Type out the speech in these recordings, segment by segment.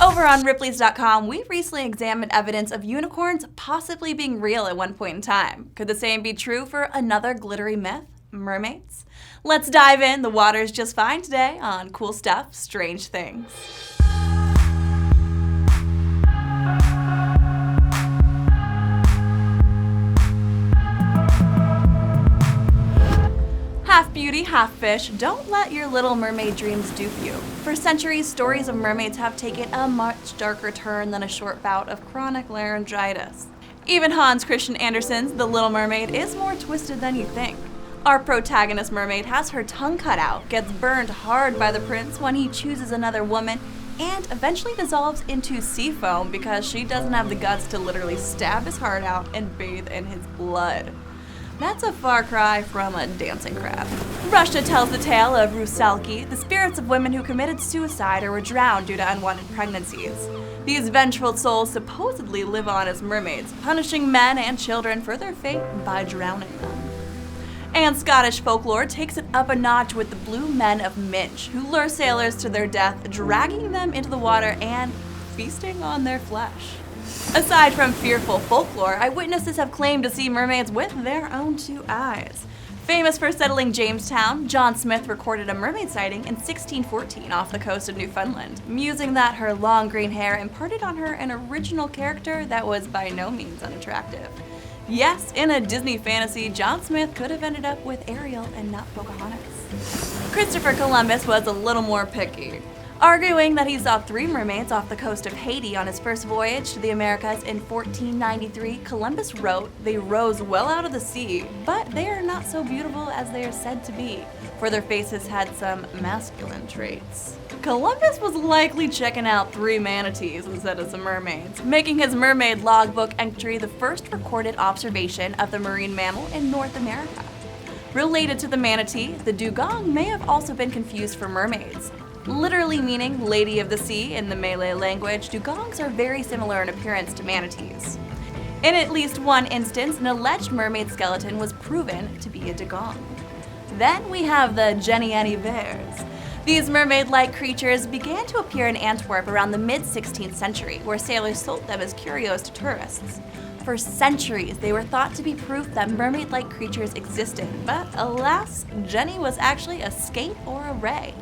Over on Ripley's.com, we recently examined evidence of unicorns possibly being real at one point in time. Could the same be true for another glittery myth, mermaids? Let's dive in. The water's just fine today on Cool Stuff, Strange Things. Half beauty, half fish, don't let your little mermaid dreams dupe you. For centuries, stories of mermaids have taken a much darker turn than a short bout of chronic laryngitis. Even Hans Christian Andersen's The Little Mermaid is more twisted than you think. Our protagonist mermaid has her tongue cut out, gets burned hard by the prince when he chooses another woman, and eventually dissolves into sea foam because she doesn't have the guts to literally stab his heart out and bathe in his blood. That's a far cry from a dancing crab. Russia tells the tale of Rusalki, the spirits of women who committed suicide or were drowned due to unwanted pregnancies. These vengeful souls supposedly live on as mermaids, punishing men and children for their fate by drowning them. And Scottish folklore takes it up a notch with the Blue Men of Minch, who lure sailors to their death, dragging them into the water and feasting on their flesh. Aside from fearful folklore, eyewitnesses have claimed to see mermaids with their own two eyes. Famous for settling Jamestown, John Smith recorded a mermaid sighting in 1614 off the coast of Newfoundland, musing that her long green hair imparted on her an original character that was by no means unattractive. Yes, in a Disney fantasy, John Smith could have ended up with Ariel and not Pocahontas. Christopher Columbus was a little more picky. Arguing that he saw 3 mermaids off the coast of Haiti on his first voyage to the Americas in 1493, Columbus wrote, "They rose well out of the sea, but they are not so beautiful as they are said to be, for their faces had some masculine traits." Columbus was likely checking out 3 manatees instead of some mermaids, making his mermaid logbook entry the first recorded observation of the marine mammal in North America. Related to the manatee, the dugong may have also been confused for mermaids. Literally meaning lady of the sea in the Malay language, dugongs are very similar in appearance to manatees. In at least one instance, an alleged mermaid skeleton was proven to be a dugong. Then we have the Jenny Hanivers. These mermaid-like creatures began to appear in Antwerp around the mid-16th century, where sailors sold them as curios to tourists. For centuries, they were thought to be proof that mermaid-like creatures existed, but alas, Jenny was actually a skate or a ray.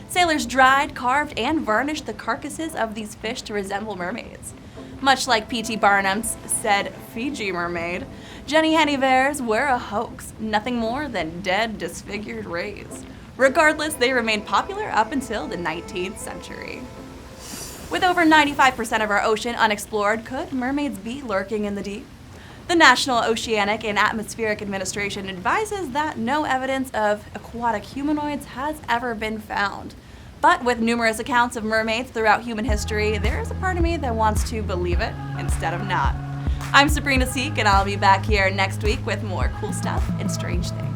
Sailors dried, carved, and varnished the carcasses of these fish to resemble mermaids. Much like P.T. Barnum's said Fiji mermaid, Jenny Hanivers were a hoax, nothing more than dead, disfigured rays. Regardless, they remained popular up until the 19th century. With over 95% of our ocean unexplored, could mermaids be lurking in the deep? The National Oceanic and Atmospheric Administration advises that no evidence of aquatic humanoids has ever been found. But with numerous accounts of mermaids throughout human history, there is a part of me that wants to believe it instead of not. I'm Sabrina Seek, and I'll be back here next week with more cool stuff and strange things.